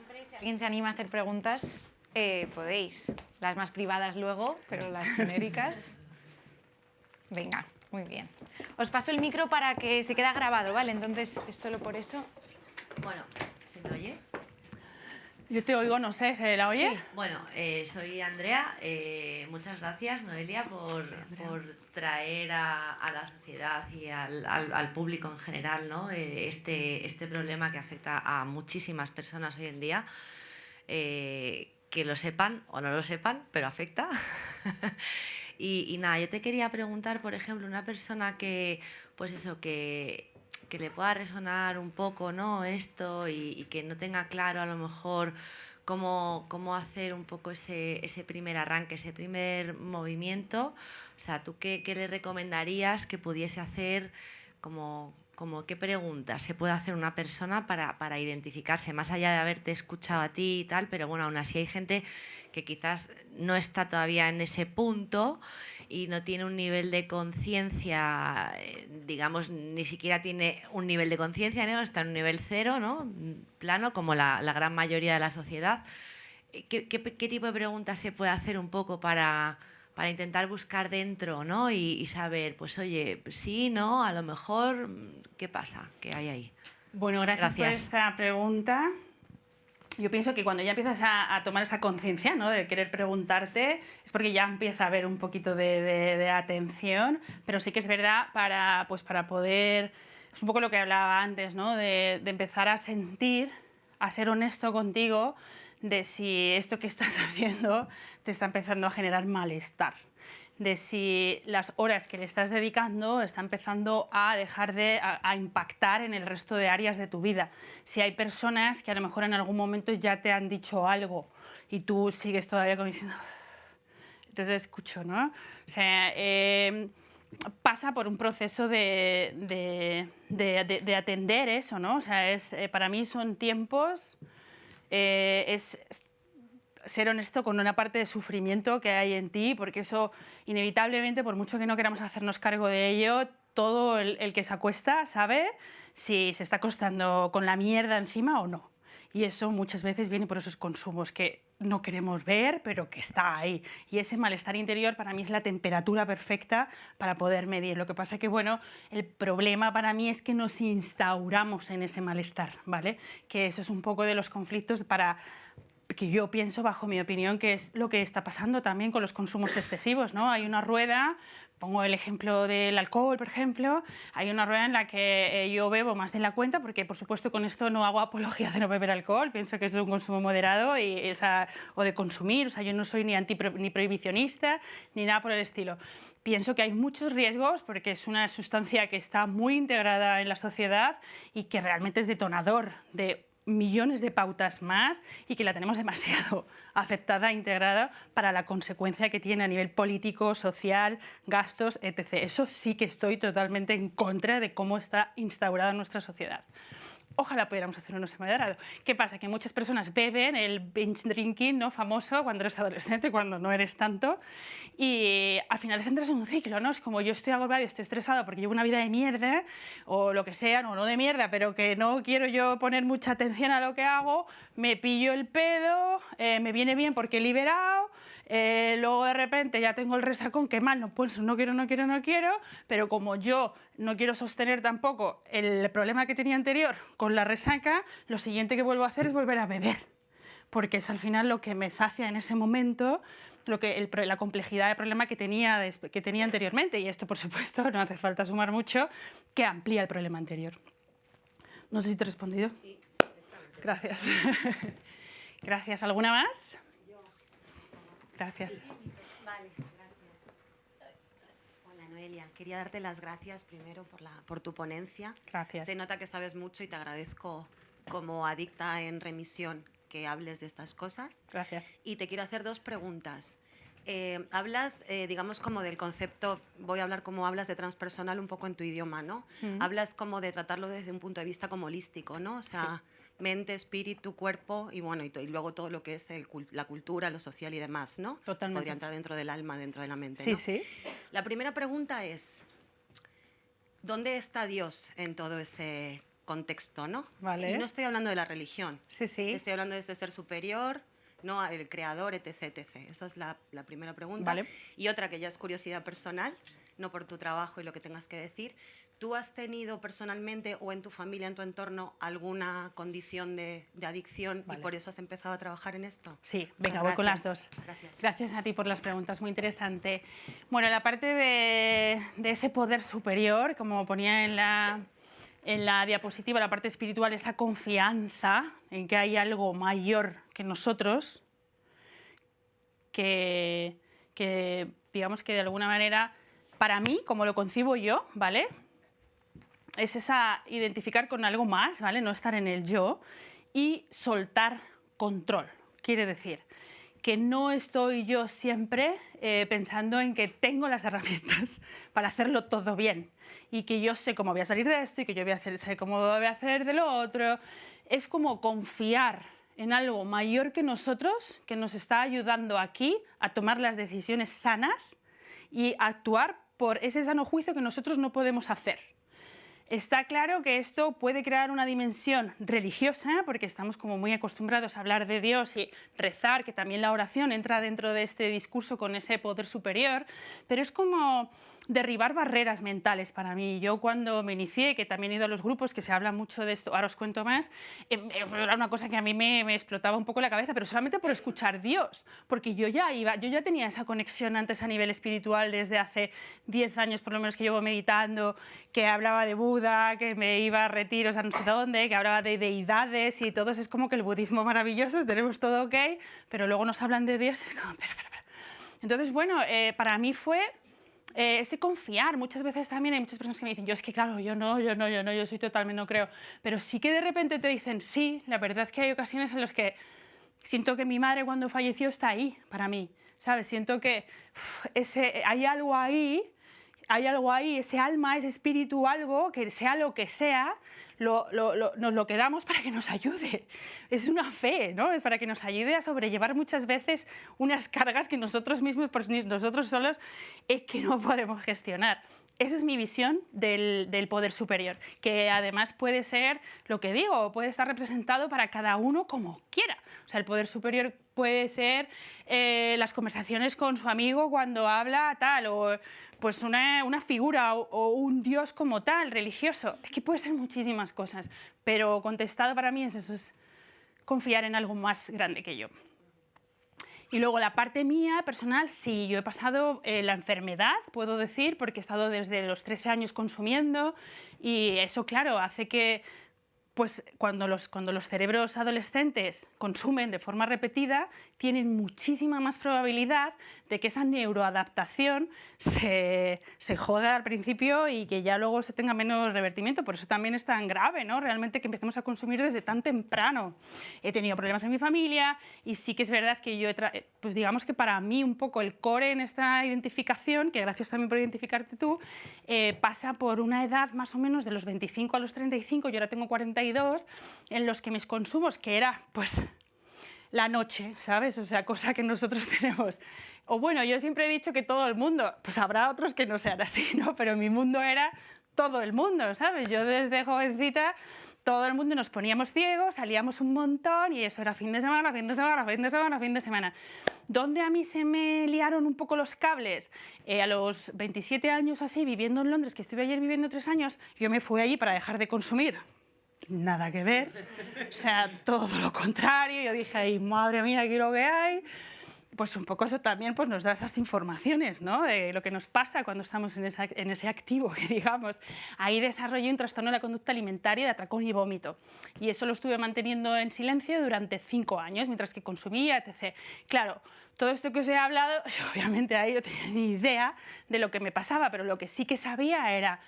siempre, si alguien se anima a hacer preguntas, podéis. Las más privadas luego, pero las genéricas... Venga, muy bien. Os paso el micro para que se quede grabado, ¿vale? Entonces, es solo por eso. Bueno, ¿se me oye? Yo te oigo, no sé, ¿se la oye? Sí. Bueno, soy Andrea. Muchas gracias, Noelia, por traer a la sociedad y al público en general, ¿no? Este problema que afecta a muchísimas personas hoy en día. Que lo sepan o no lo sepan, pero afecta. Y nada, yo te quería preguntar, por ejemplo, una persona que, pues eso, que le pueda resonar un poco, ¿no? Esto y que no tenga claro a lo mejor cómo hacer un poco ese primer arranque, ese primer movimiento. O sea, ¿tú qué le recomendarías que pudiese hacer? Como qué preguntas se puede hacer una persona para identificarse, más allá de haberte escuchado a ti y tal, pero bueno, aún así hay gente que quizás no está todavía en ese punto y no tiene un nivel de conciencia, digamos, ni siquiera tiene un nivel de conciencia, ¿no? Está en un nivel cero, ¿no? Plano, como la gran mayoría de la sociedad. ¿Qué tipo de preguntas se puede hacer un poco para intentar buscar dentro, ¿no? Y saber, pues oye, sí, no, a lo mejor, ¿qué pasa? ¿Qué hay ahí? Bueno, gracias por esta pregunta. Yo pienso que cuando ya empiezas a tomar esa conciencia, ¿no? De querer preguntarte, es porque ya empieza a haber un poquito de atención, pero sí que es verdad para poder, es un poco lo que hablaba antes, ¿no? De empezar a sentir, a ser honesto contigo, de si esto que estás haciendo te está empezando a generar malestar, de si las horas que le estás dedicando está empezando a dejar de impactar en el resto de áreas de tu vida. Si hay personas que a lo mejor en algún momento ya te han dicho algo y tú sigues todavía como diciendo... Entonces escucho, ¿no? O sea, pasa por un proceso de atender eso, ¿no? O sea, para mí son tiempos... ser honesto con una parte de sufrimiento que hay en ti, porque eso inevitablemente, por mucho que no queramos hacernos cargo de ello, todo el que se acuesta sabe si se está acostando con la mierda encima o no. Y eso muchas veces viene por esos consumos que no queremos ver, pero que está ahí. Y ese malestar interior para mí es la temperatura perfecta para poder medir. Lo que pasa es que, bueno, el problema para mí es que nos instauramos en ese malestar, ¿vale? Que eso es un poco de los conflictos que yo pienso, bajo mi opinión, que es lo que está pasando también con los consumos excesivos, ¿no? Hay una rueda, pongo el ejemplo del alcohol, por ejemplo, hay una rueda en la que yo bebo más de la cuenta, porque por supuesto con esto no hago apología de no beber alcohol, pienso que es un consumo moderado o de consumir, o sea, yo no soy ni prohibicionista ni nada por el estilo. Pienso que hay muchos riesgos porque es una sustancia que está muy integrada en la sociedad y que realmente es detonador de millones de pautas más y que la tenemos demasiado aceptada, integrada para la consecuencia que tiene a nivel político, social, gastos, etc. Eso sí que estoy totalmente en contra de cómo está instaurada nuestra sociedad. Ojalá pudiéramos hacer uno moderado. ¿Qué pasa? Que muchas personas beben el binge drinking, ¿no? Famoso cuando eres adolescente, cuando no eres tanto, y al final entras en un ciclo, ¿no? Es como yo estoy agobiado, estoy estresado porque llevo una vida de mierda, o lo que sea, no de mierda, pero que no quiero yo poner mucha atención a lo que hago, me pillo el pedo, me viene bien porque he liberado, luego de repente ya tengo el resacón, que mal, no quiero, pero como yo no quiero sostener tampoco el problema que tenía anterior con la resaca, lo siguiente que vuelvo a hacer es volver a beber, porque es al final lo que me sacia en ese momento, la complejidad del problema que tenía anteriormente, y esto por supuesto no hace falta sumar mucho, que amplía el problema anterior. No sé si te he respondido. Sí, gracias. Gracias. ¿Alguna más? Gracias. Vale, gracias. Hola Noelia, quería darte las gracias primero por tu ponencia. Gracias. Se nota que sabes mucho y te agradezco como adicta en remisión que hables de estas cosas. Gracias. Y te quiero hacer dos preguntas. Hablas, digamos, como del concepto, voy a hablar como hablas de transpersonal un poco en tu idioma, ¿no? Hablas como de tratarlo desde un punto de vista como holístico, ¿no? O sea, sí. Mente, espíritu, cuerpo y bueno, y luego todo lo que es la cultura, lo social y demás, ¿no? Totalmente. Podría entrar dentro del alma, dentro de la mente, sí, ¿no? Sí. La primera pregunta es, ¿dónde está Dios en todo ese contexto, ¿no? Vale. Y no estoy hablando de la religión. Sí, sí. Estoy hablando de ese ser superior, ¿no? El creador, etc, etc. Esa es la primera pregunta. Vale. Y otra que ya es curiosidad personal, no por tu trabajo y lo que tengas que decir. ¿Tú has tenido personalmente o en tu familia, en tu entorno, alguna condición de adicción y por eso has empezado a trabajar en esto? Sí, Muchas venga, voy con las gracias. dos. Gracias. Gracias a ti por las preguntas, muy interesante. Bueno, la parte de ese poder superior, como ponía en la diapositiva, la parte espiritual, esa confianza en que hay algo mayor que nosotros, que digamos que de alguna manera, para mí, como lo concibo yo, ¿vale?, es esa identificar con algo más, ¿vale?, no estar en el yo y soltar control. Quiere decir que no estoy yo siempre pensando en que tengo las herramientas para hacerlo todo bien y que yo sé cómo voy a salir de esto y que yo sé cómo voy a hacer de lo otro. Es como confiar en algo mayor que nosotros, que nos está ayudando aquí a tomar las decisiones sanas y actuar por ese sano juicio que nosotros no podemos hacer. Está claro que esto puede crear una dimensión religiosa, porque estamos como muy acostumbrados a hablar de Dios y rezar, que también la oración entra dentro de este discurso con ese poder superior, pero es como derribar barreras mentales para mí. Yo cuando me inicié, que también he ido a los grupos que se habla mucho de esto, ahora os cuento más, era una cosa que a mí me explotaba un poco la cabeza, pero solamente por escuchar Dios, porque yo ya tenía esa conexión antes a nivel espiritual desde hace 10 años por lo menos que llevo meditando, que hablaba de Buda, que me iba a retiros a no sé dónde, que hablaba de deidades y todo eso. Es como que el budismo maravilloso, tenemos todo ok, pero luego nos hablan de Dios, es como, pero. Entonces, bueno, para mí fue ese confiar. Muchas veces también hay muchas personas que me dicen, yo es que claro, yo soy totalmente no creo, pero sí que de repente te dicen, sí, la verdad es que hay ocasiones en las que siento que mi madre cuando falleció está ahí para mí, ¿sabes? Siento que hay algo ahí, ese alma, ese espíritu, algo, que sea lo que sea, nos lo quedamos para que nos ayude. Es una fe, ¿no? Es para que nos ayude a sobrellevar muchas veces unas cargas que nosotros mismos, por nosotros solos, es que no podemos gestionar. Esa es mi visión del poder superior, que además puede ser, lo que digo, puede estar representado para cada uno como quiera. O sea, el poder superior puede ser las conversaciones con su amigo cuando habla tal, o pues una figura o un dios como tal, religioso. Es que puede ser muchísimas cosas, pero contestado para mí es eso, es confiar en algo más grande que yo. Y luego la parte mía, personal, sí, yo he pasado la enfermedad, puedo decir, porque he estado desde los 13 años consumiendo y eso, claro, hace que pues cuando los cerebros adolescentes consumen de forma repetida, tienen muchísima más probabilidad de que esa neuroadaptación se joda al principio y que ya luego se tenga menos revertimiento. Por eso también es tan grave, ¿no? Realmente que empecemos a consumir desde tan temprano. He tenido problemas en mi familia y sí que es verdad que yo, pues digamos que para mí un poco el core en esta identificación, que gracias también por identificarte tú, pasa por una edad más o menos de los 25 a los 35, yo ahora tengo 42, en los que mis consumos, que era pues la noche, ¿sabes? O sea, cosa que nosotros tenemos. O bueno, yo siempre he dicho que todo el mundo, pues habrá otros que no sean así, ¿no? Pero mi mundo era todo el mundo, ¿sabes? Yo desde jovencita, todo el mundo nos poníamos ciegos, salíamos un montón y eso era fin de semana, fin de semana, fin de semana, fin de semana. ¿Dónde a mí se me liaron un poco los cables? A los 27 años así, viviendo en Londres, que estuve ayer viviendo 3 años, yo me fui allí para dejar de consumir. Nada que ver, o sea, todo lo contrario. Yo dije, ay, madre mía, aquí lo que hay. Pues un poco eso también pues, nos da esas informaciones, ¿no? De lo que nos pasa cuando estamos en ese activo, que digamos. Ahí desarrollé un trastorno de la conducta alimentaria de atracón y vómito. Y eso lo estuve manteniendo en silencio durante 5 años, mientras que consumía, etc. Claro, todo esto que os he hablado, yo obviamente ahí no tenía ni idea de lo que me pasaba, pero lo que sí que sabía era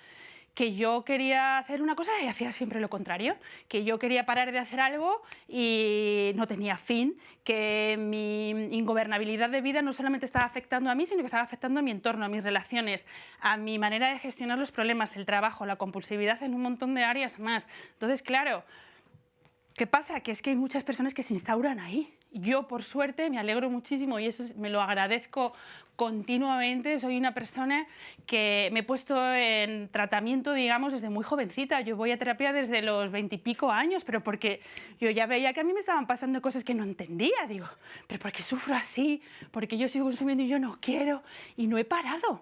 que yo quería hacer una cosa y hacía siempre lo contrario, que yo quería parar de hacer algo y no tenía fin, que mi ingobernabilidad de vida no solamente estaba afectando a mí, sino que estaba afectando a mi entorno, a mis relaciones, a mi manera de gestionar los problemas, el trabajo, la compulsividad en un montón de áreas más. Entonces, claro, ¿qué pasa? Que es que hay muchas personas que se instauran ahí Yo, por suerte, me alegro muchísimo y eso me lo agradezco continuamente. Soy una persona que me he puesto en tratamiento, digamos, desde muy jovencita. Yo voy a terapia desde los 20 y pico años, pero porque yo ya veía que a mí me estaban pasando cosas que no entendía. Digo, ¿pero por qué sufro así? ¿Por qué yo sigo consumiendo y yo no quiero? Y no he parado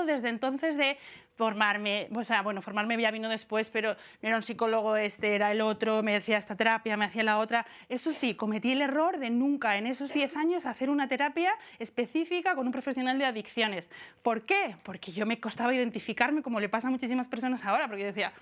desde entonces de formarme, o sea, bueno, formarme ya vino después, pero no era un psicólogo este, era el otro, me hacía esta terapia, me hacía la otra. Eso sí, cometí el error de nunca en esos 10 años hacer una terapia específica con un profesional de adicciones. ¿Por qué? Porque yo me costaba identificarme, como le pasa a muchísimas personas ahora, porque yo decía,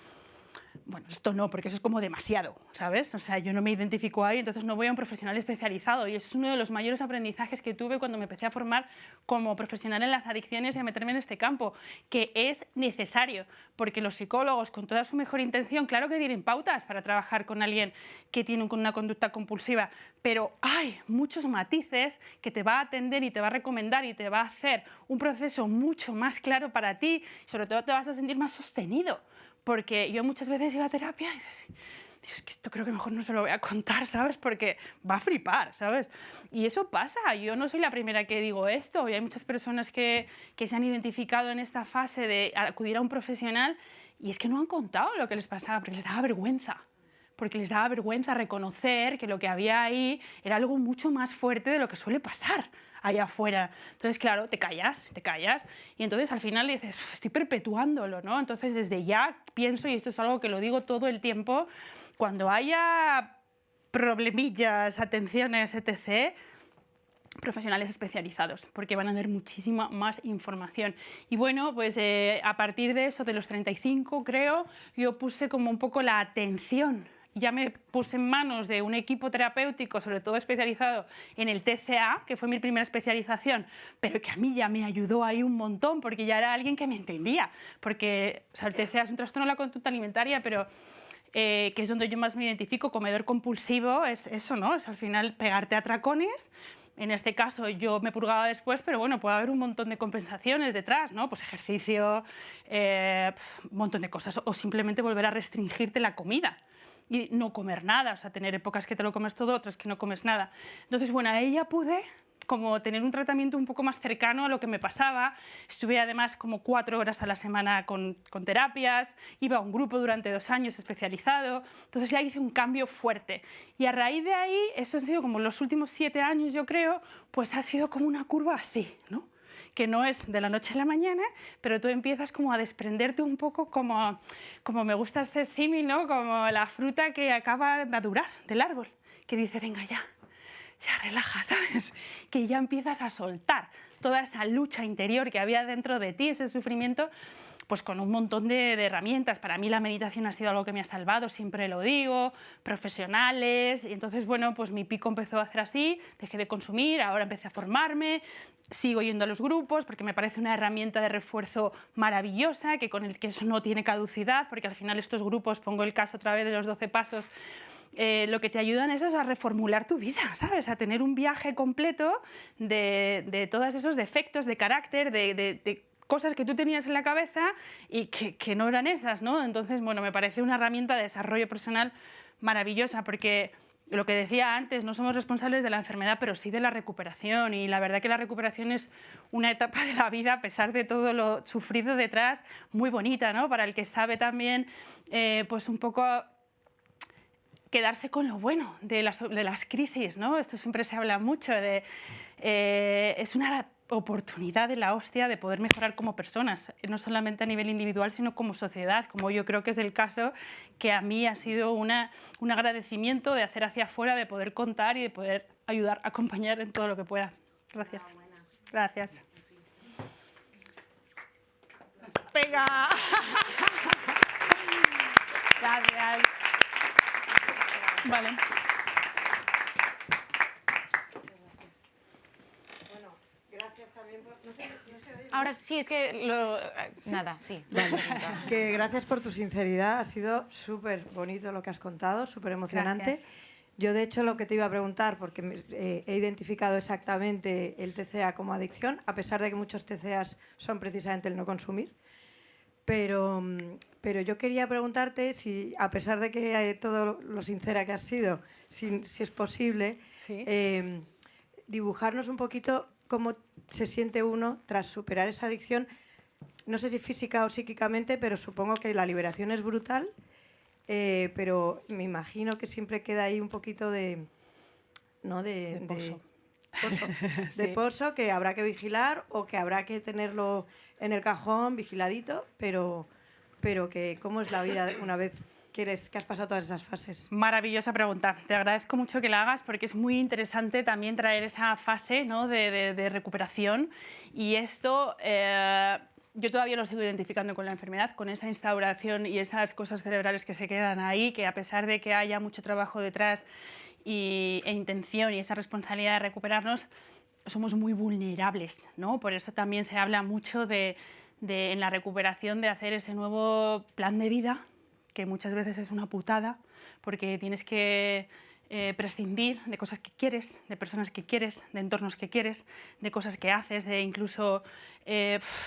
bueno, esto no, porque eso es como demasiado, ¿sabes? O sea, yo no me identifico ahí, entonces no voy a un profesional especializado. Y eso es uno de los mayores aprendizajes que tuve cuando me empecé a formar como profesional en las adicciones y a meterme en este campo, que es necesario, porque los psicólogos, con toda su mejor intención, claro que tienen pautas para trabajar con alguien que tiene una conducta compulsiva, pero hay muchos matices que te va a atender y te va a recomendar y te va a hacer un proceso mucho más claro para ti, y sobre todo te vas a sentir más sostenido. Porque yo muchas veces iba a terapia y decía, Dios, que esto creo que mejor no se lo voy a contar, ¿sabes? Porque va a flipar, ¿sabes? Y eso pasa, yo no soy la primera que digo esto, y hay muchas personas que se han identificado en esta fase de acudir a un profesional y es que no han contado lo que les pasaba, porque les daba vergüenza. Porque les daba vergüenza reconocer que lo que había ahí era algo mucho más fuerte de lo que suele pasar allá afuera. Entonces, claro, te callas y entonces al final dices, estoy perpetuándolo, ¿no? Entonces, desde ya pienso, y esto es algo que lo digo todo el tiempo, cuando haya problemillas, atenciones, etc., profesionales especializados, porque van a dar muchísima más información. Y bueno, pues a partir de eso, de los 35, creo, yo puse como un poco la atención. Ya me puse en manos de un equipo terapéutico, sobre todo especializado en el TCA, que fue mi primera especialización, pero que a mí ya me ayudó ahí un montón, porque ya era alguien que me entendía. Porque o sea, el TCA es un trastorno de la conducta alimentaria, pero que es donde yo más me identifico, comedor compulsivo, es eso, ¿no? Es al final pegarte a atracones. En este caso yo me purgaba después, pero bueno, puede haber un montón de compensaciones detrás, ¿no? Pues ejercicio, un montón de cosas, o simplemente volver a restringirte la comida y no comer nada, o sea, tener épocas que te lo comes todo, otras que no comes nada. Entonces, bueno, a ella pude como tener un tratamiento un poco más cercano a lo que me pasaba. Estuve además como 4 horas a la semana con terapias, iba a un grupo durante 2 años especializado, entonces ya hice un cambio fuerte. Y a raíz de ahí, eso han sido como los últimos 7 años, yo creo, pues ha sido como una curva así, ¿no? Que no es de la noche a la mañana, pero tú empiezas como a desprenderte un poco como me gusta este símil, ¿no? Como la fruta que acaba de madurar del árbol, que dice, venga ya relaja, ¿sabes? Que ya empiezas a soltar toda esa lucha interior que había dentro de ti, ese sufrimiento, pues con un montón de herramientas. Para mí la meditación ha sido algo que me ha salvado, siempre lo digo, profesionales, y entonces, bueno, pues mi pico empezó a hacer así, dejé de consumir, ahora empecé a formarme, sigo yendo a los grupos porque me parece una herramienta de refuerzo maravillosa, que con el que eso no tiene caducidad, porque al final estos grupos, pongo el caso otra vez de los 12 pasos, lo que te ayudan es a reformular tu vida, ¿sabes? A tener un viaje completo de todos esos defectos de carácter, de cosas que tú tenías en la cabeza y que no eran esas, ¿no? Entonces, bueno, me parece una herramienta de desarrollo personal maravillosa porque lo que decía antes, no somos responsables de la enfermedad, pero sí de la recuperación. Y la verdad que la recuperación es una etapa de la vida, a pesar de todo lo sufrido detrás, muy bonita, ¿no? Para el que sabe también, pues un poco quedarse con lo bueno de las crisis, ¿no? Esto siempre se habla mucho de... es una oportunidad de la hostia de poder mejorar como personas, no solamente a nivel individual, sino como sociedad, como yo creo que es el caso, que a mí ha sido un agradecimiento de hacer hacia afuera, de poder contar y de poder ayudar, acompañar en todo lo que pueda. Gracias. Gracias. ¡Venga! Gracias. Vale. Bueno, gracias también por... No sé, Ahora sí, es que... Nada, sí. Vale. Que gracias por tu sinceridad, ha sido súper bonito lo que has contado, súper emocionante. Gracias. Yo, de hecho, lo que te iba a preguntar, porque he identificado exactamente el TCA como adicción, a pesar de que muchos TCAs son precisamente el no consumir, pero yo quería preguntarte si, a pesar de que todo lo sincera que has sido, si es posible, Sí. dibujarnos un poquito cómo se siente uno tras superar esa adicción, no sé si física o psíquicamente, pero supongo que la liberación es brutal, pero me imagino que siempre queda ahí un poquito de... ¿no? De pozo. De pozo que habrá que vigilar o que habrá que tenerlo en el cajón vigiladito, pero que cómo es la vida una vez que has pasado todas esas fases. Maravillosa pregunta. Te agradezco mucho que la hagas porque es muy interesante también traer esa fase, ¿no?, de recuperación. Y esto yo todavía lo sigo identificando con la enfermedad, con esa instauración y esas cosas cerebrales que se quedan ahí, que a pesar de que haya mucho trabajo detrás e intención y esa responsabilidad de recuperarnos, somos muy vulnerables, ¿no? Por eso también se habla mucho en la recuperación de hacer ese nuevo plan de vida, que muchas veces es una putada, porque tienes que prescindir de cosas que quieres, de personas que quieres, de entornos que quieres, de cosas que haces, de incluso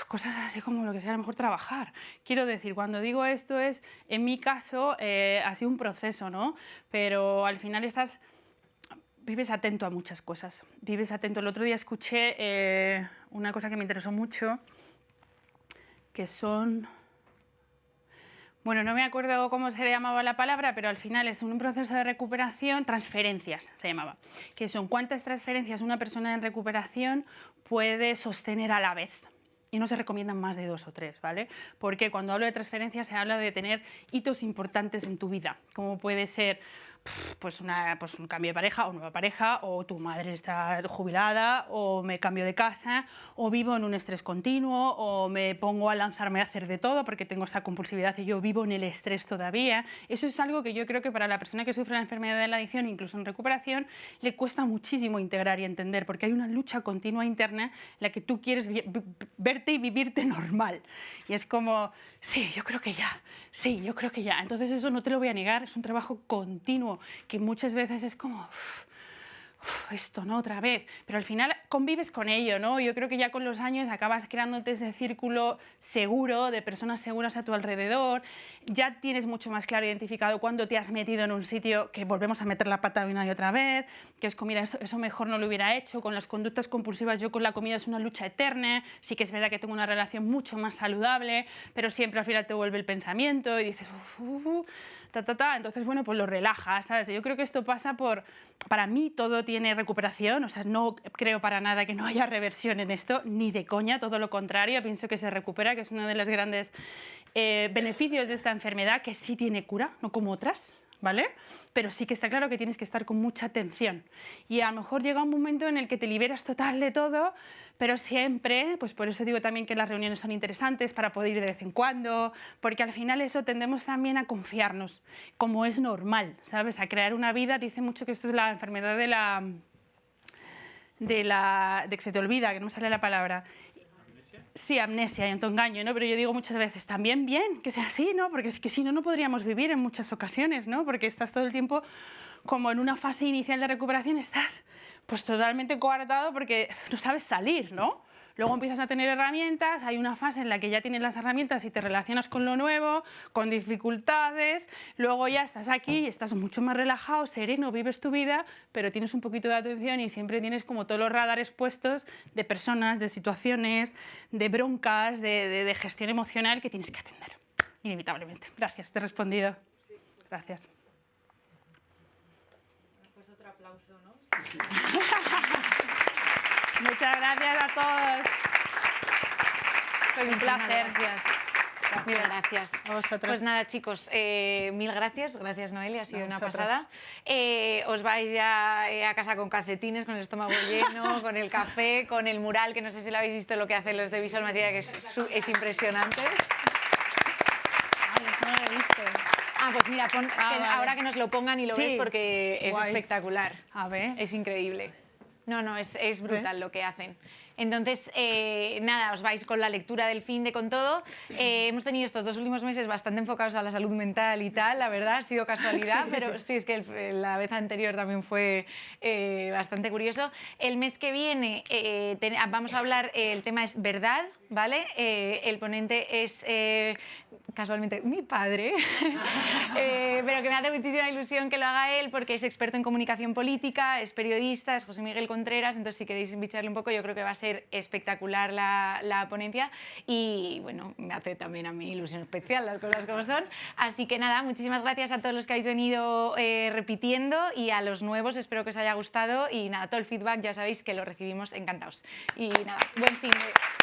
cosas así como lo que sea, a lo mejor trabajar. Quiero decir, cuando digo esto es, en mi caso, ha sido un proceso, ¿no? Pero al final vives atento a muchas cosas. Vives atento. El otro día escuché una cosa que me interesó mucho, que son... Bueno, no me acuerdo cómo se le llamaba la palabra, pero al final es un proceso de recuperación, transferencias se llamaba, que son cuántas transferencias una persona en recuperación puede sostener a la vez. Y no se recomiendan más de 2 o 3, ¿vale? Porque cuando hablo de transferencias se habla de tener hitos importantes en tu vida, como puede ser pues un cambio de pareja o nueva pareja, o tu madre está jubilada, o me cambio de casa, o vivo en un estrés continuo, o me pongo a lanzarme a hacer de todo porque tengo esta compulsividad y yo vivo en el estrés todavía. Eso es algo que yo creo que para la persona que sufre la enfermedad de la adicción, incluso en recuperación, le cuesta muchísimo integrar y entender, porque hay una lucha continua interna en la que tú quieres verte y vivirte normal. Y es como, sí, yo creo que ya, sí, yo creo que ya. Entonces eso no te lo voy a negar, es un trabajo continuo que muchas veces es como... esto, ¿no? Otra vez. Pero al final convives con ello, ¿no? Yo creo que ya con los años acabas creándote ese círculo seguro, de personas seguras a tu alrededor. Ya tienes mucho más claro identificado cuándo te has metido en un sitio que volvemos a meter la pata una y otra vez, que es como, mira, eso mejor no lo hubiera hecho. Con las conductas compulsivas, yo con la comida es una lucha eterna. Sí que es verdad que tengo una relación mucho más saludable, pero siempre al final te vuelve el pensamiento y dices, entonces, bueno, pues lo relajas, ¿sabes? Yo creo que esto pasa por... Para mí todo tiene recuperación, o sea, no creo para nada que no haya reversión en esto, ni de coña, todo lo contrario, pienso que se recupera, que es uno de los grandes beneficios de esta enfermedad, que sí tiene cura, no como otras, ¿vale? Pero sí que está claro que tienes que estar con mucha atención. Y a lo mejor llega un momento en el que te liberas total de todo, pero siempre, pues por eso digo también que las reuniones son interesantes para poder ir de vez en cuando, porque al final eso tendemos también a confiarnos, como es normal, ¿sabes? A crear una vida, dice mucho que esto es la enfermedad de que se te olvida, que no me sale la palabra. Sí, amnesia y autoengaño, ¿no? Pero yo digo muchas veces, también bien que sea así, ¿no? Porque es que si no, no podríamos vivir en muchas ocasiones, ¿no? Porque estás todo el tiempo como en una fase inicial de recuperación, estás pues totalmente coartado porque no sabes salir, ¿no? Luego empiezas a tener herramientas, hay una fase en la que ya tienes las herramientas y te relacionas con lo nuevo, con dificultades, luego ya estás aquí, estás mucho más relajado, sereno, vives tu vida, pero tienes un poquito de atención y siempre tienes como todos los radares puestos de personas, de situaciones, de broncas, de gestión emocional que tienes que atender, inevitablemente. Gracias, te he respondido. Gracias. Pues otro aplauso, ¿no? Muchas gracias a todos. Pues un placer. Mil gracias. A vosotros. Pues nada, chicos, mil gracias. Gracias, Noelia, ha sido A una vosotros. pasada. Os vais ya a casa con calcetines, con el estómago lleno, con el café, con el mural, que no sé si lo habéis visto lo que hacen los de Visual Material, que es impresionante. Ay, eso no lo he visto. Ah, pues mira, vale. ahora que nos lo pongan y lo Sí. ves porque es Guay. espectacular. A ver. Es increíble. No, es brutal lo que hacen. Entonces, nada, os vais con la lectura del fin de con todo. Hemos tenido estos 2 últimos meses bastante enfocados a la salud mental y tal, la verdad, ha sido casualidad, pero sí, es que la vez anterior también fue bastante curioso. El mes que viene vamos a hablar, el tema es verdad, ¿vale? El ponente es casualmente mi padre, pero que me hace muchísima ilusión que lo haga él porque es experto en comunicación política, es periodista, es José Miguel Contreras, entonces si queréis bicharle un poco yo creo que va a ser espectacular la ponencia y bueno, me hace también a mí ilusión especial las cosas como son. Así que nada, muchísimas gracias a todos los que habéis venido repitiendo y a los nuevos, espero que os haya gustado y nada, todo el feedback ya sabéis que lo recibimos encantados. Y nada, buen fin de...